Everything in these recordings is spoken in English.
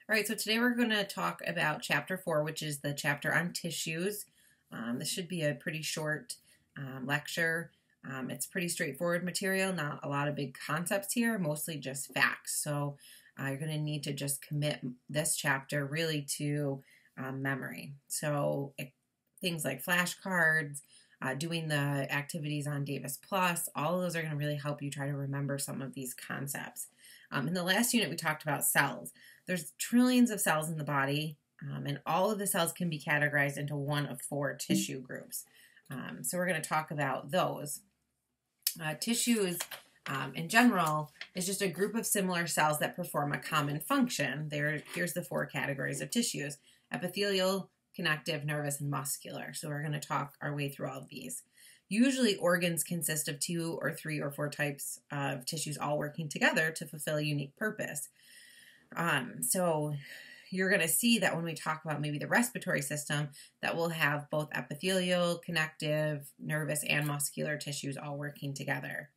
All right, so today we're going to talk about Chapter 4, which is the chapter on tissues. This should be a pretty short lecture. It's pretty straightforward material, not a lot of big concepts here, mostly just facts. So you're going to need to just commit this chapter really to memory. So things like flashcards, doing the activities on Davis Plus, all of those are going to really help you try to remember some of these concepts. In the last unit, we talked about cells. There's trillions of cells in the body, and all of the cells can be categorized into one of 4 tissue groups. So we're going to talk about those. Tissues, in general, is just a group of similar cells that perform a common function. Here's the 4 categories of tissues: epithelial, connective, nervous, and muscular. So we're going to talk our way through all of these. Usually organs consist of 2 or 3 or 4 types of tissues all working together to fulfill a unique purpose. So you're going to see that when we talk about maybe the respiratory system, that we'll have both epithelial, connective, nervous, and muscular tissues all working together.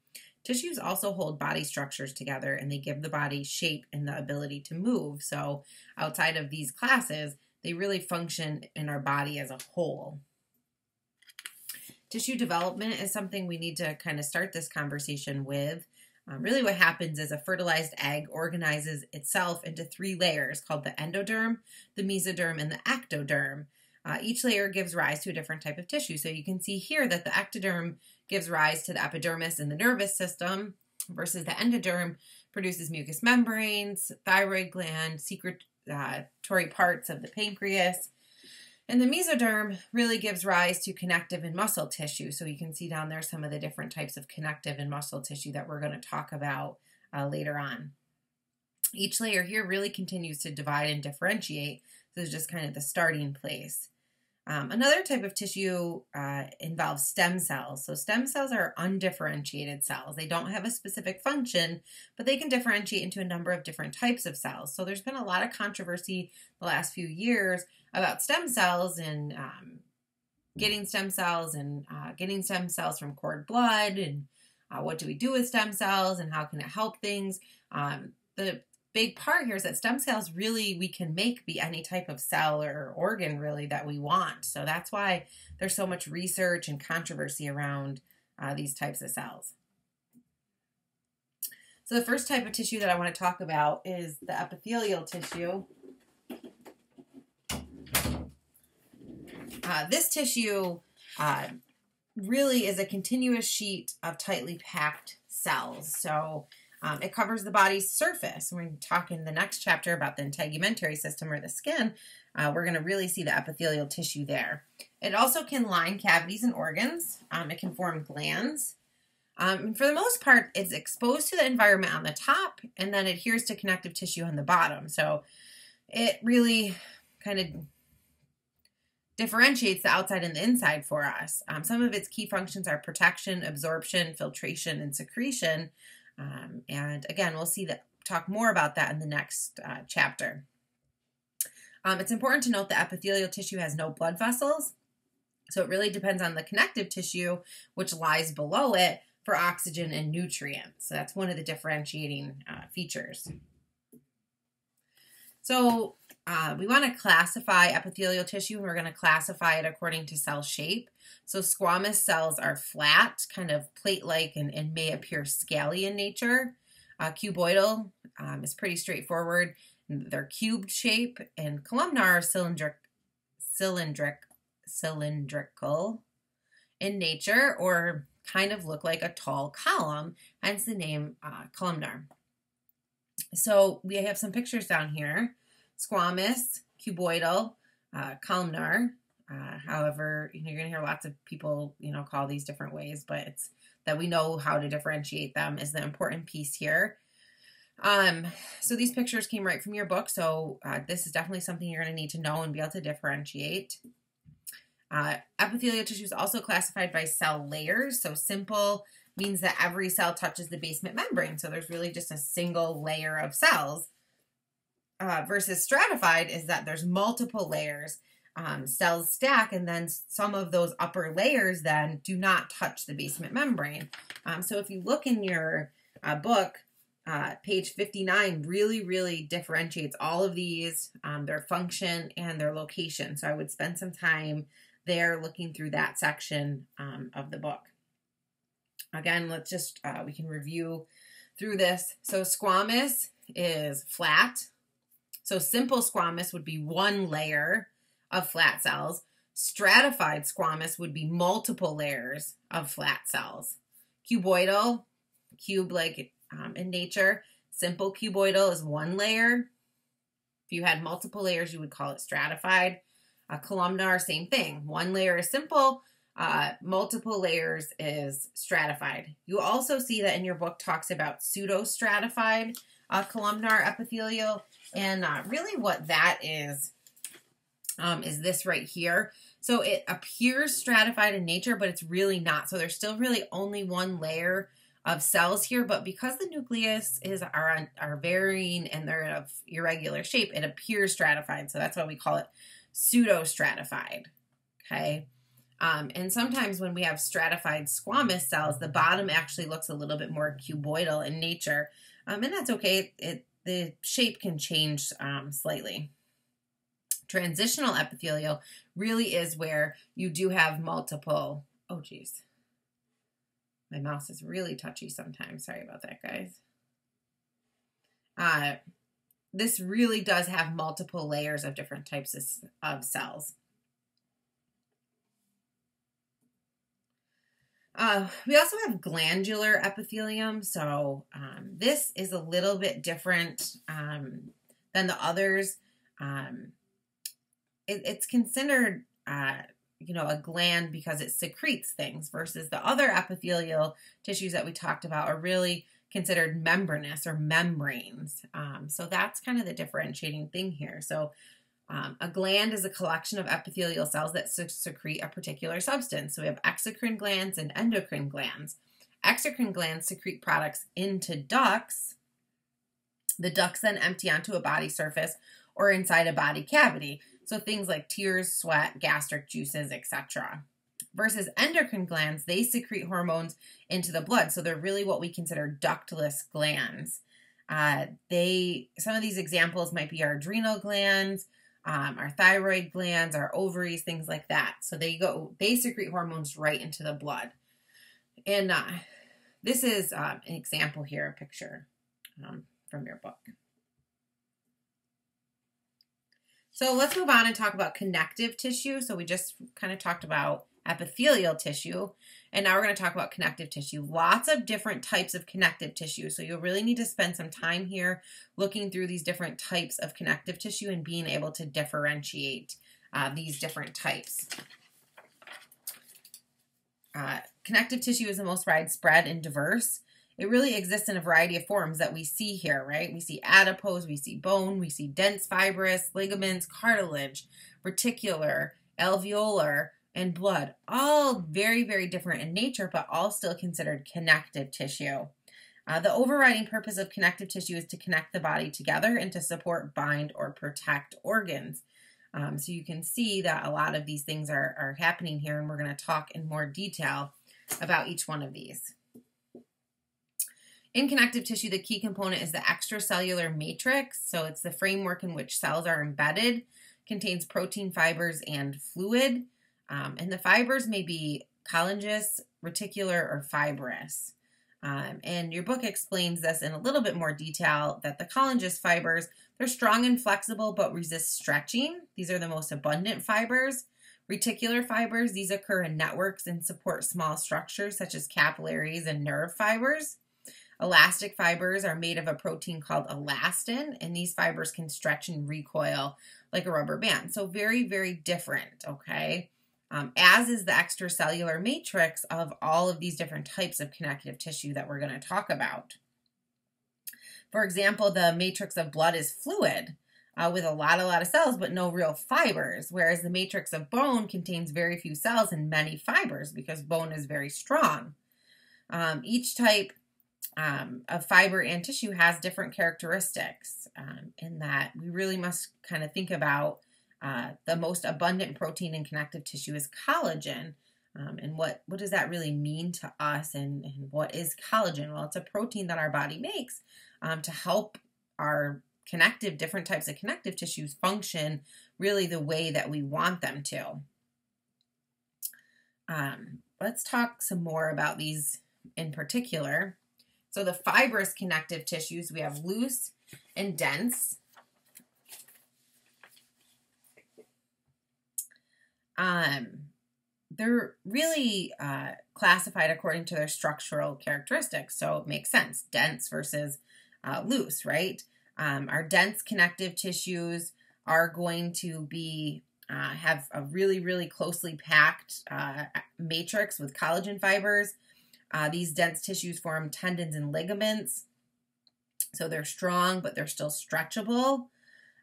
Tissues also hold body structures together, and they give the body shape and the ability to move. So outside of these classes, they really function in our body as a whole. Tissue development is something we need to kind of start this conversation with. Really what happens is a fertilized egg organizes itself into 3 layers called the endoderm, the mesoderm, and the ectoderm. Each layer gives rise to a different type of tissue. So you can see here that the ectoderm gives rise to the epidermis and the nervous system, versus the endoderm produces mucous membranes, thyroid gland, secretory parts of the pancreas. And the mesoderm really gives rise to connective and muscle tissue. So you can see down there some of the different types of connective and muscle tissue that we're going to talk about later on. Each layer here really continues to divide and differentiate. So it's just kind of the starting place. Another type of tissue involves stem cells. So stem cells are undifferentiated cells. They don't have a specific function, but they can differentiate into a number of different types of cells. So there's been a lot of controversy the last few years about stem cells and getting stem cells from cord blood, and what do we do with stem cells and how can it help things. The big part here is that stem cells really we can make be any type of cell or organ really that we want. So that's why there's so much research and controversy around these types of cells. So the first type of tissue that I want to talk about is the epithelial tissue. This tissue really is a continuous sheet of tightly packed cells. So it covers the body's surface. We're going to talk in the next chapter about the integumentary system or the skin. We're going to really see the epithelial tissue there. It also can line cavities and organs. It can form glands. And for the most part, it's exposed to the environment on the top and then adheres to connective tissue on the bottom. So it really kind of differentiates the outside and the inside for us. Some of its key functions are protection, absorption, filtration, and secretion. And again, we'll talk more about that in the next chapter. It's important to note that epithelial tissue has no blood vessels, so it really depends on the connective tissue, which lies below it, for oxygen and nutrients. So that's one of the differentiating features. So we want to classify epithelial tissue, and we're going to classify it according to cell shape. So squamous cells are flat, kind of plate-like, and may appear scaly in nature. Cuboidal is pretty straightforward. They're cubed shape, and columnar are cylindrical in nature, or kind of look like a tall column, hence the name columnar. So we have some pictures down here: squamous, cuboidal, columnar. However, you're going to hear lots of people, call these different ways, but it's that we know how to differentiate them is the important piece here. So these pictures came right from your book, so this is definitely something you're going to need to know and be able to differentiate. Epithelial tissue is also classified by cell layers. So simple means that every cell touches the basement membrane, so there's really just a single layer of cells. Versus stratified is that there's multiple layers. Cells stack, and then some of those upper layers then do not touch the basement membrane. So if you look in your book, Page 59 really differentiates all of these, their function and their location. So I would spend some time there looking through that section of the book. Again, let's just, we can review through this. So squamous is flat. So simple squamous would be one layer of flat cells. Stratified squamous would be multiple layers of flat cells. Cuboidal, cube-like in nature. Simple cuboidal is one layer. If you had multiple layers, you would call it stratified. Columnar, same thing. One layer is simple. Multiple layers is stratified. You also see that in your book talks about pseudostratified columnar epithelial. And really what that is this right here. So it appears stratified in nature, but it's really not. So there's still really only one layer of cells here, but because the nucleus are varying and they're of irregular shape, it appears stratified. So that's why we call it pseudostratified. Okay. And sometimes when we have stratified squamous cells, the bottom actually looks a little bit more cuboidal in nature. And that's okay. The shape can change slightly. Transitional epithelial really is where you do have multiple, oh geez. My mouse is really touchy sometimes. Sorry about that, guys. This really does have multiple layers of different types of cells. We also have glandular epithelium. So this is a little bit different than the others. It's considered a gland because it secretes things versus the other epithelial tissues that we talked about are really considered membranous or membranes. So that's kind of the differentiating thing here. So a gland is a collection of epithelial cells that secrete a particular substance. So we have exocrine glands and endocrine glands. Exocrine glands secrete products into ducts. The ducts then empty onto a body surface or inside a body cavity. So things like tears, sweat, gastric juices, etc. Versus endocrine glands, they secrete hormones into the blood. So they're really what we consider ductless glands. Some of these examples might be our adrenal glands, our thyroid glands, our ovaries, things like that. So they secrete hormones right into the blood. And this is an example here, a picture from your book. So let's move on and talk about connective tissue. So we just kind of talked about epithelial tissue, and now we're going to talk about connective tissue. Lots of different types of connective tissue. So you'll really need to spend some time here looking through these different types of connective tissue and being able to differentiate these different types. Connective tissue is the most widespread and diverse. It really exists in a variety of forms that we see here, right? We see adipose, we see bone, we see dense fibrous, ligaments, cartilage, reticular, alveolar, and blood. All very different in nature, but all still considered connective tissue. The overriding purpose of connective tissue is to connect the body together and to support, bind, or protect organs. So you can see that a lot of these things are happening here, and we're going to talk in more detail about each one of these. In connective tissue, the key component is the extracellular matrix. So it's the framework in which cells are embedded, contains protein, fibers, and fluid. And the fibers may be collagenous, reticular, or fibrous. And your book explains this in a little bit more detail, that the collagenous fibers, they're strong and flexible but resist stretching. These are the most abundant fibers. Reticular fibers, these occur in networks and support small structures such as capillaries and nerve fibers. Elastic fibers are made of a protein called elastin, and these fibers can stretch and recoil like a rubber band. So very different, okay? As is the extracellular matrix of all of these different types of connective tissue that we're going to talk about. For example, the matrix of blood is fluid with a lot of cells, but no real fibers, whereas the matrix of bone contains very few cells and many fibers because bone is very strong. Each type of fiber and tissue has different characteristics in that we really must kind of think about the most abundant protein in connective tissue is collagen. And what does that really mean to us, and what is collagen? Well, it's a protein that our body makes to help our different types of connective tissues function really the way that we want them to. Let's talk some more about these in particular. So the fibrous connective tissues, we have loose and dense. They're really classified according to their structural characteristics, so it makes sense, dense versus loose, right? Our dense connective tissues are going to be have a really, really closely packed matrix with collagen fibers. These dense tissues form tendons and ligaments, so they're strong, but they're still stretchable.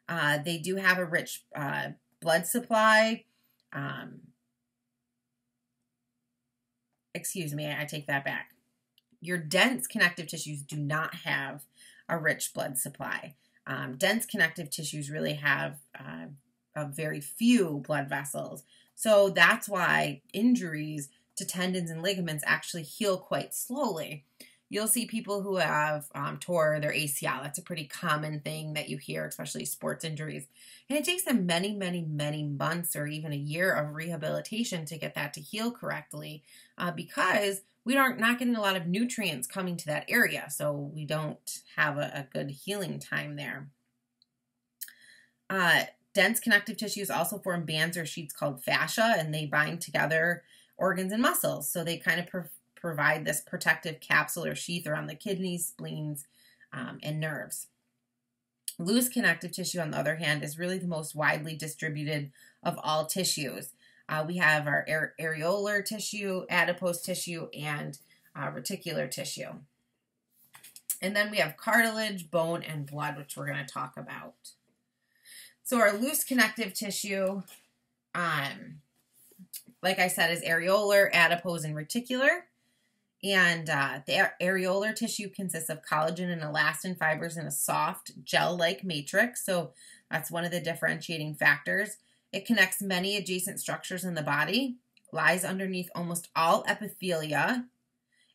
They do have a rich blood supply. Excuse me, I take that back. Your dense connective tissues do not have a rich blood supply. Dense connective tissues really have a very few blood vessels. So that's why injuries to tendons and ligaments actually heal quite slowly. You'll see people who have tore their ACL. That's a pretty common thing that you hear, especially sports injuries. And it takes them many, many, many months or even a year of rehabilitation to get that to heal correctly because we are not getting a lot of nutrients coming to that area. So we don't have a good healing time there. Dense connective tissues also form bands or sheets called fascia, and they bind together organs and muscles. So they kind of provide this protective capsule or sheath around the kidneys, spleens, and nerves. Loose connective tissue, on the other hand, is really the most widely distributed of all tissues. We have our areolar tissue, adipose tissue, and reticular tissue. And then we have cartilage, bone, and blood, which we're going to talk about. So our loose connective tissue, like I said, is areolar, adipose, and reticular. And the areolar tissue consists of collagen and elastin fibers in a soft gel-like matrix. So that's one of the differentiating factors. It connects many adjacent structures in the body, lies underneath almost all epithelia,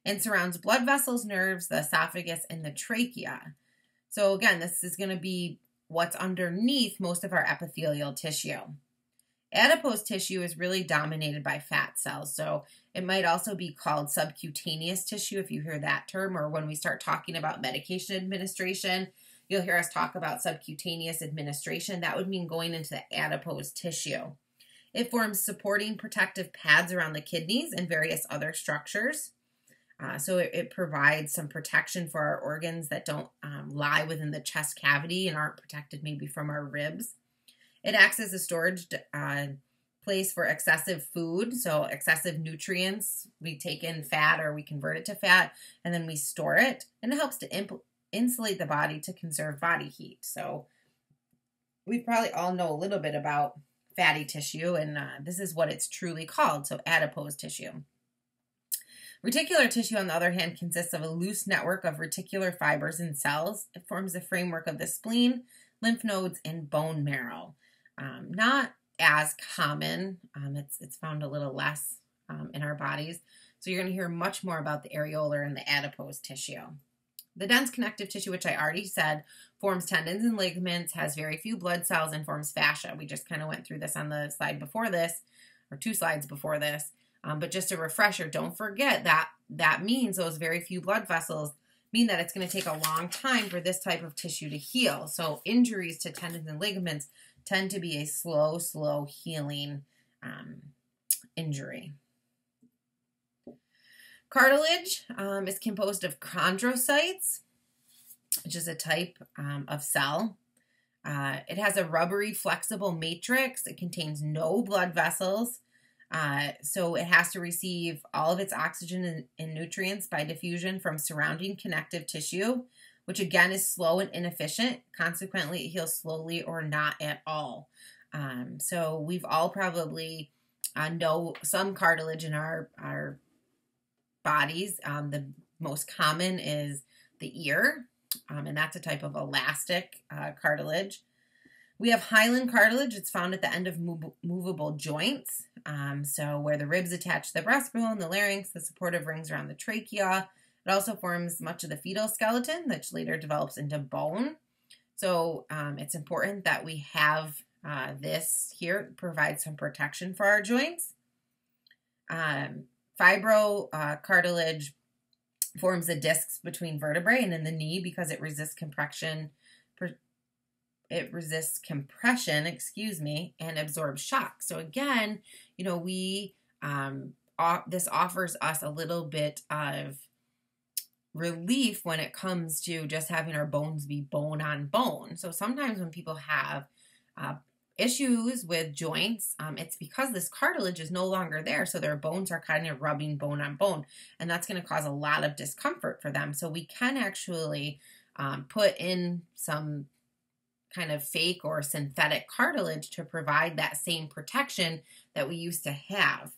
and surrounds blood vessels, nerves, the esophagus, and the trachea. So again, this is going to be what's underneath most of our epithelial tissue. Adipose tissue is really dominated by fat cells, so it might also be called subcutaneous tissue if you hear that term, or when we start talking about medication administration, you'll hear us talk about subcutaneous administration. That would mean going into the adipose tissue. It forms supporting protective pads around the kidneys and various other structures. So it provides some protection for our organs that don't lie within the chest cavity and aren't protected maybe from our ribs. It acts as a storage place for excessive food, so excessive nutrients. We take in fat or we convert it to fat, and then we store it. And it helps to insulate the body to conserve body heat. So we probably all know a little bit about fatty tissue, and this is what it's truly called, so adipose tissue. Reticular tissue, on the other hand, consists of a loose network of reticular fibers and cells. It forms the framework of the spleen, lymph nodes, and bone marrow. Not as common. It's found a little less in our bodies. So you're going to hear much more about the areolar and the adipose tissue. The dense connective tissue, which I already said, forms tendons and ligaments, has very few blood cells, and forms fascia. We just kind of went through this on the slide before this, or 2 slides before this. But just a refresher, don't forget that means those very few blood vessels mean that it's going to take a long time for this type of tissue to heal. So injuries to tendons and ligaments tend to be a slow healing injury. Cartilage is composed of chondrocytes, which is a type of cell. It has a rubbery, flexible matrix. It contains no blood vessels. So it has to receive all of its oxygen and nutrients by diffusion from surrounding connective tissue, which again is slow and inefficient. Consequently, it heals slowly or not at all. So we've all probably know some cartilage in our bodies. The most common is the ear, and that's a type of elastic cartilage. We have hyaline cartilage. It's found at the end of movable joints. So where the ribs attach to the breastbone, the larynx, the supportive rings around the trachea, It also forms much of the fetal skeleton, which later develops into bone. So it's important that we have this here, provide some protection for our joints. Fibrocartilage forms the discs between vertebrae and in the knee because it resists compression. And absorbs shock. So again, this offers us a little bit of relief when it comes to just having our bones be bone on bone. So sometimes when people have issues with joints, it's because this cartilage is no longer there. So their bones are kind of rubbing bone on bone, and that's going to cause a lot of discomfort for them. So we can actually put in some kind of fake or synthetic cartilage to provide that same protection that we used to have.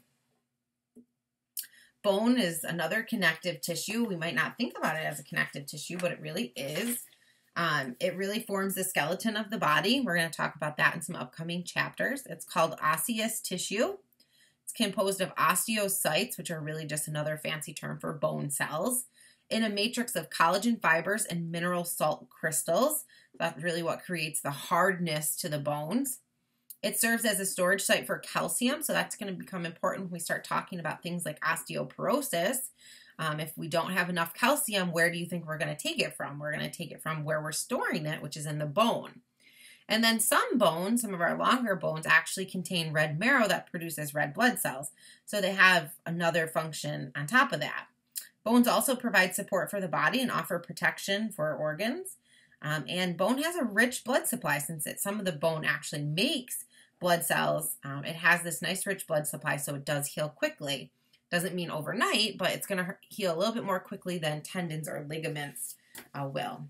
Bone is another connective tissue. We might not think about it as a connective tissue, but it really is. It really forms the skeleton of the body. We're going to talk about that in some upcoming chapters. It's called osseous tissue. It's composed of osteocytes, which are really just another fancy term for bone cells, in a matrix of collagen fibers and mineral salt crystals. That's really what creates the hardness to the bones. It serves as a storage site for calcium, so that's going to become important when we start talking about things like osteoporosis. If we don't have enough calcium, where do you think we're going to take it from? We're going to take it from where we're storing it, which is in the bone. And then some bones, some of our longer bones, actually contain red marrow that produces red blood cells. So they have another function on top of that. Bones also provide support for the body and offer protection for organs. And bone has a rich blood supply since some of the bone actually makes blood cells. It has this nice rich blood supply, so it does heal quickly. Doesn't mean overnight, but it's going to heal a little bit more quickly than tendons or ligaments will.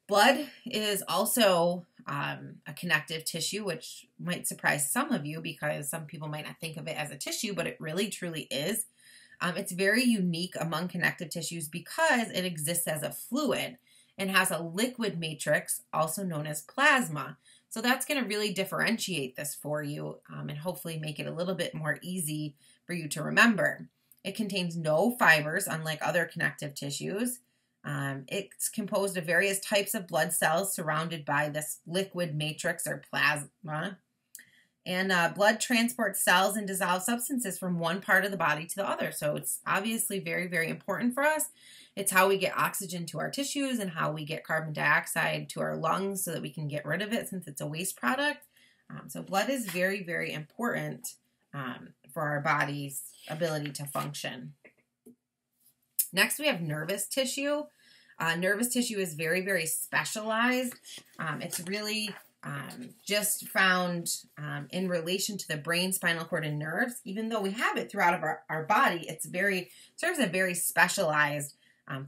Blood is also a connective tissue, which might surprise some of you because some people might not think of it as a tissue, but it really truly is. It's very unique among connective tissues because it exists as a fluid and has a liquid matrix, also known as plasma. So that's going to really differentiate this for you and hopefully make it a little bit more easy for you to remember. It contains no fibers, unlike other connective tissues. It's composed of various types of blood cells surrounded by this liquid matrix or plasma. And blood transports cells and dissolved substances from one part of the body to the other. So it's obviously very, very important for us. It's how we get oxygen to our tissues and how we get carbon dioxide to our lungs so that we can get rid of it since it's a waste product. So blood is very, very important for our body's ability to function. Next, we have nervous tissue. Nervous tissue is very, very specialized. It's really just found in relation to the brain, spinal cord, and nerves. Even though we have it throughout our body, serves a very specialized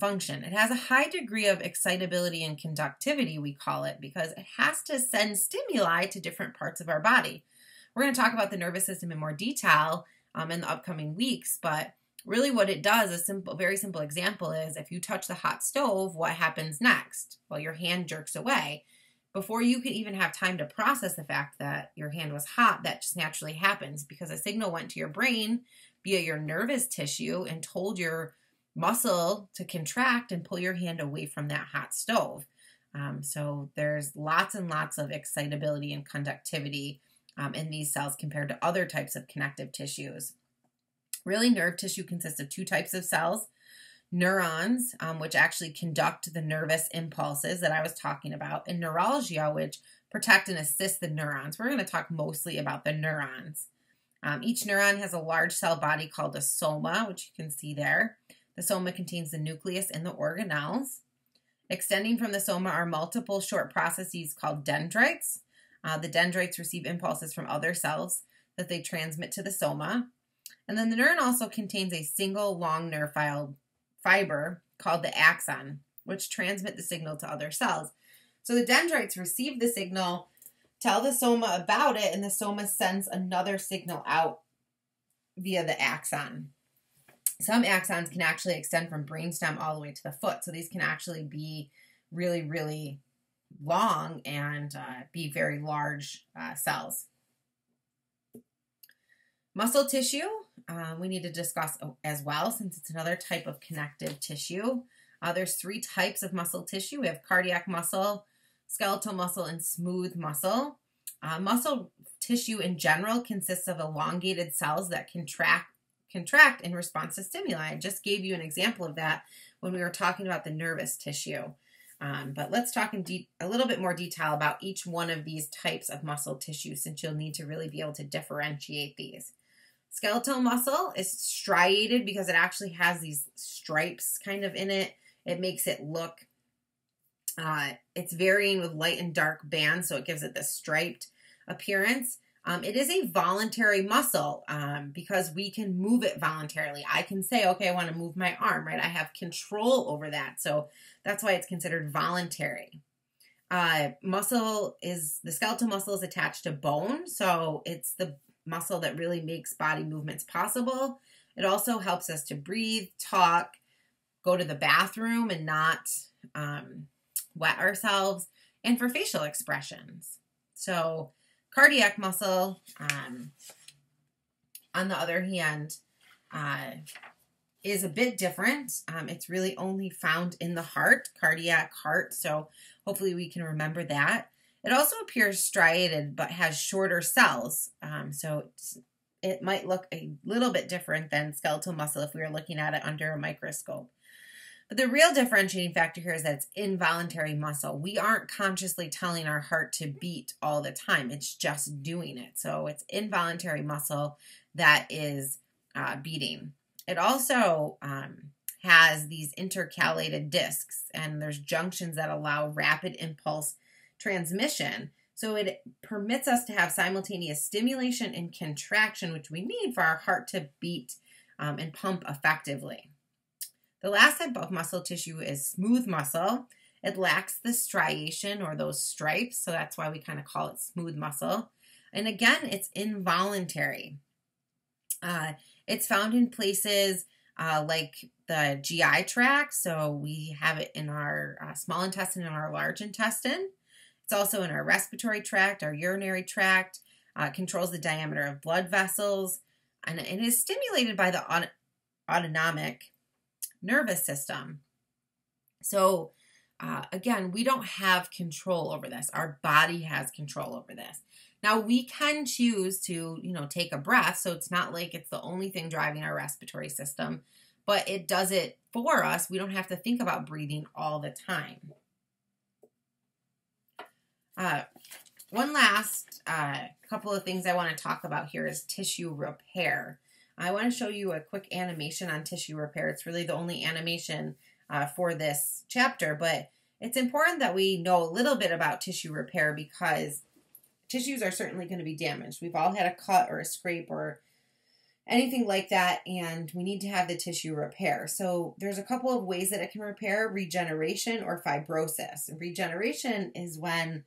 function. It has a high degree of excitability and conductivity, we call it, because it has to send stimuli to different parts of our body. We're going to talk about the nervous system in more detail in the upcoming weeks, but really what it does, very simple example is if you touch the hot stove, what happens next? Well, your hand jerks away. Before you could even have time to process the fact that your hand was hot, that just naturally happens because a signal went to your brain via your nervous tissue and told your muscle to contract and pull your hand away from that hot stove. So there's lots and lots of excitability and conductivity in these cells compared to other types of connective tissues. Really, nerve tissue consists of two types of cells. Neurons, which actually conduct the nervous impulses that I was talking about, and neuralgia, which protect and assist the neurons. We're going to talk mostly about the neurons. Each neuron has a large cell body called a soma, which you can see there. The soma contains the nucleus and the organelles. Extending from the soma are multiple short processes called dendrites. The dendrites receive impulses from other cells that they transmit to the soma. And then the neuron also contains a single long nerve fiber called the axon, which transmit the signal to other cells. So the dendrites receive the signal, tell the soma about it, and the soma sends another signal out via the axon. Some axons can actually extend from brainstem all the way to the foot. So these can actually be really, really long and be very large cells. Muscle tissue, we need to discuss as well, since it's another type of connective tissue. There's 3 types of muscle tissue. We have cardiac muscle, skeletal muscle, and smooth muscle. Muscle tissue in general consists of elongated cells that contract in response to stimuli. I just gave you an example of that when we were talking about the nervous tissue. But let's talk in a little bit more detail about each one of these types of muscle tissue, since you'll need to really be able to differentiate these. Skeletal muscle is striated because it actually has these stripes kind of in it. It makes it look, it's varying with light and dark bands, so it gives it this striped appearance. It is a voluntary muscle because we can move it voluntarily. I can say, okay, I want to move my arm, right? I have control over that. So that's why it's considered voluntary. The skeletal muscle is attached to bone. So it's the muscle that really makes body movements possible. It also helps us to breathe, talk, go to the bathroom and not wet ourselves, and for facial expressions. So cardiac muscle, on the other hand, is a bit different. It's really only found in the heart, cardiac heart, so hopefully we can remember that. It also appears striated but has shorter cells, so it might look a little bit different than skeletal muscle if we were looking at it under a microscope. But the real differentiating factor here is that it's involuntary muscle. We aren't consciously telling our heart to beat all the time. It's just doing it. So it's involuntary muscle that is beating. It also has these intercalated discs, and there's junctions that allow rapid impulse transmission. So it permits us to have simultaneous stimulation and contraction, which we need for our heart to beat and pump effectively. The last type of muscle tissue is smooth muscle. It lacks the striation or those stripes, so that's why we kind of call it smooth muscle. And again, it's involuntary. It's found in places like the GI tract, so we have it in our small intestine and our large intestine. It's also in our respiratory tract, our urinary tract. It controls the diameter of blood vessels, and it is stimulated by the autonomic nervous system. So again, we don't have control over this. Our body has control over this. Now we can choose to, take a breath. So it's not like it's the only thing driving our respiratory system, but it does it for us. We don't have to think about breathing all the time. One last couple of things I want to talk about here is tissue repair. I want to show you a quick animation on tissue repair. It's really the only animation for this chapter, but it's important that we know a little bit about tissue repair because tissues are certainly going to be damaged. We've all had a cut or a scrape or anything like that, and we need to have the tissue repair. So there's a couple of ways that it can repair: regeneration or fibrosis. And regeneration is when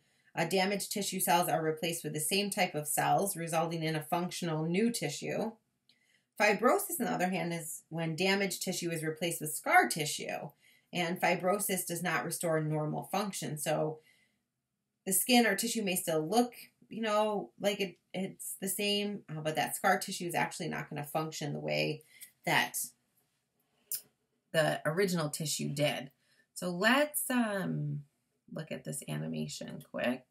damaged tissue cells are replaced with the same type of cells, resulting in a functional new tissue. Fibrosis, on the other hand, is when damaged tissue is replaced with scar tissue, and fibrosis does not restore normal function. So the skin or tissue may still look, like it's the same, but that scar tissue is actually not going to function the way that the original tissue did. So let's look at this animation quick.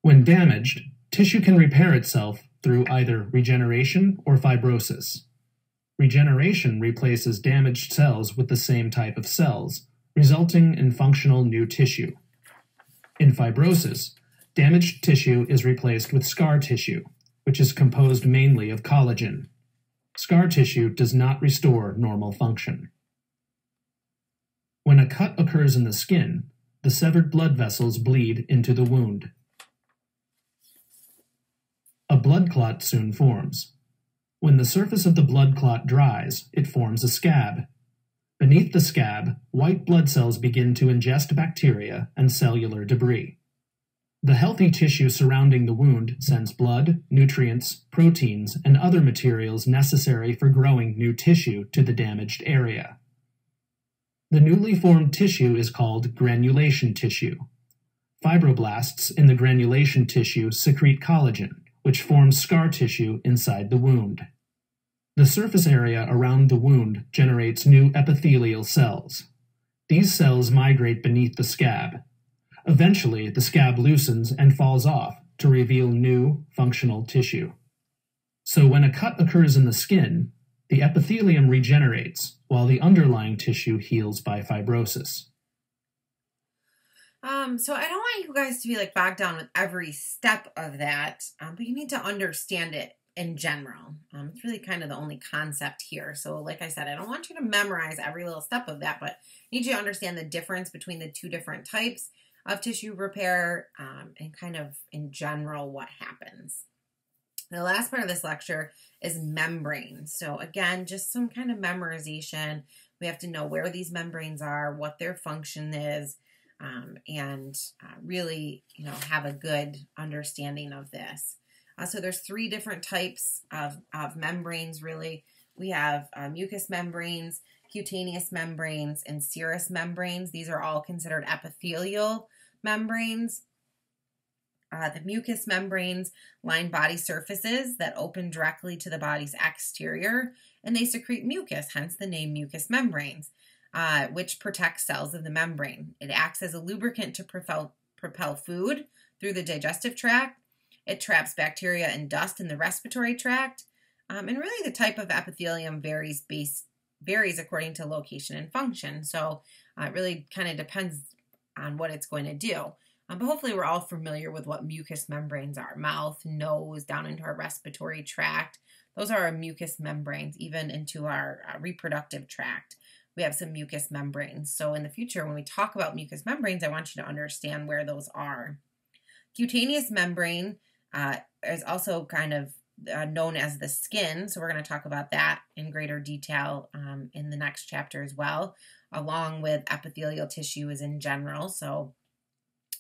When damaged, tissue can repair itself through either regeneration or fibrosis. Regeneration replaces damaged cells with the same type of cells, resulting in functional new tissue. In fibrosis, damaged tissue is replaced with scar tissue, which is composed mainly of collagen. Scar tissue does not restore normal function. When a cut occurs in the skin, the severed blood vessels bleed into the wound. A blood clot soon forms. When the surface of the blood clot dries, it forms a scab. Beneath the scab, white blood cells begin to ingest bacteria and cellular debris. The healthy tissue surrounding the wound sends blood, nutrients, proteins, and other materials necessary for growing new tissue to the damaged area. The newly formed tissue is called granulation tissue. Fibroblasts in the granulation tissue secrete collagen, which forms scar tissue inside the wound. The surface area around the wound generates new epithelial cells. These cells migrate beneath the scab. Eventually, the scab loosens and falls off to reveal new, functional tissue. So when a cut occurs in the skin, the epithelium regenerates while the underlying tissue heals by fibrosis. So I don't want you guys to be like bogged down with every step of that, but you need to understand it in general. It's really kind of the only concept here. So like I said, I don't want you to memorize every little step of that, but I need you to understand the difference between the two different types of tissue repair and kind of in general what happens. The last part of this lecture is membranes. So again, just some kind of memorization. We have to know where these membranes are, what their function is, and really, have a good understanding of this. So there's three different types of membranes, really. We have mucous membranes, cutaneous membranes, and serous membranes. These are all considered epithelial membranes. The mucous membranes line body surfaces that open directly to the body's exterior, and they secrete mucus, hence the name mucous membranes, which protects cells of the membrane. It acts as a lubricant to propel food through the digestive tract. It traps bacteria and dust in the respiratory tract. And really the type of epithelium varies according to location and function. So it really kind of depends on what it's going to do. But hopefully we're all familiar with what mucous membranes are. Mouth, nose, down into our respiratory tract. Those are our mucous membranes, even into our reproductive tract. We have some mucous membranes. So in the future, when we talk about mucous membranes, I want you to understand where those are. Cutaneous membrane is also kind of known as the skin. So we're going to talk about that in greater detail in the next chapter as well, along with epithelial tissue is in general. So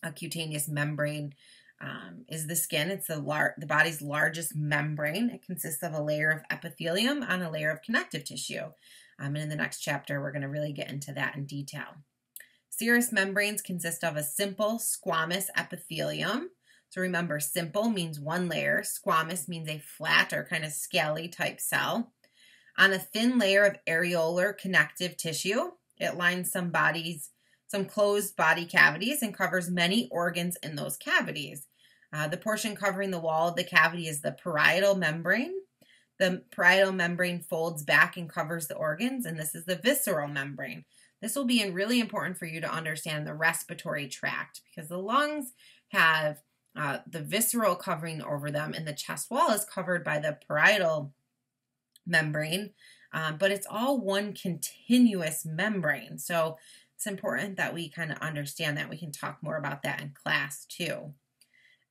a cutaneous membrane is the skin. It's the body's largest membrane. It consists of a layer of epithelium on a layer of connective tissue. And in the next chapter, we're going to really get into that in detail. Serous membranes consist of a simple squamous epithelium. So remember, simple means one layer. Squamous means a flat or kind of scaly type cell. On a thin layer of areolar connective tissue, it lines some closed body cavities and covers many organs in those cavities. The portion covering the wall of the cavity is the parietal membrane. The parietal membrane folds back and covers the organs, and this is the visceral membrane. This will be really important for you to understand the respiratory tract because the lungs have the visceral covering over them, and the chest wall is covered by the parietal membrane, but it's all one continuous membrane. So it's important that we kind of understand that. We can talk more about that in class too.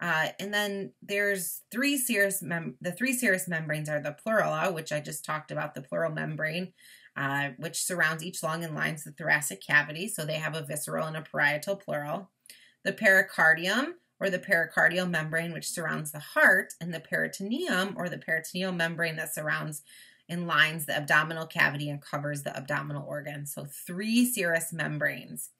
And then there's the three serous membranes are the pleura, which I just talked about, the pleural membrane, which surrounds each lung and lines the thoracic cavity. So they have a visceral and a parietal pleural. The pericardium, or the pericardial membrane, which surrounds the heart, and the peritoneum, or the peritoneal membrane that surrounds and lines the abdominal cavity and covers the abdominal organs. So three serous membranes.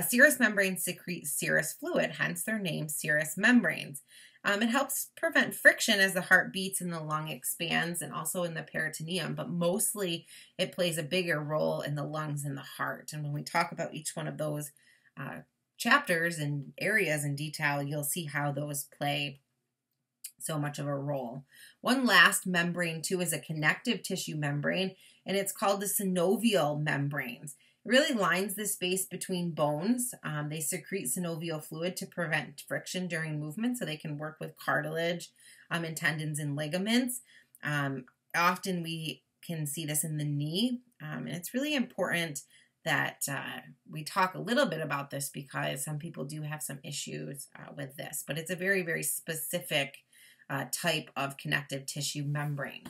Serous membranes secrete serous fluid, hence their name, serous membranes. It helps prevent friction as the heart beats and the lung expands, and also in the peritoneum, but mostly it plays a bigger role in the lungs and the heart. And when we talk about each one of those chapters and areas in detail, you'll see how those play so much of a role. One last membrane too is a connective tissue membrane, and it's called the synovial membranes. It really lines the space between bones. They secrete synovial fluid to prevent friction during movement, so they can work with cartilage and tendons and ligaments. Often we can see this in the knee, and it's really important that we talk a little bit about this because some people do have some issues with this, but it's a very, very specific type of connective tissue membrane.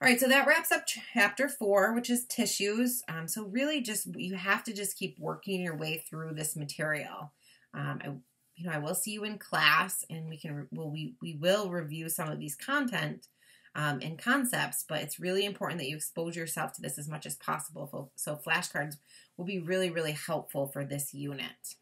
All right, so that wraps up chapter 4, which is tissues. So really you have to just keep working your way through this material. I will see you in class, and we will review some of these content and concepts, but it's really important that you expose yourself to this as much as possible. So flashcards will be really, really helpful for this unit.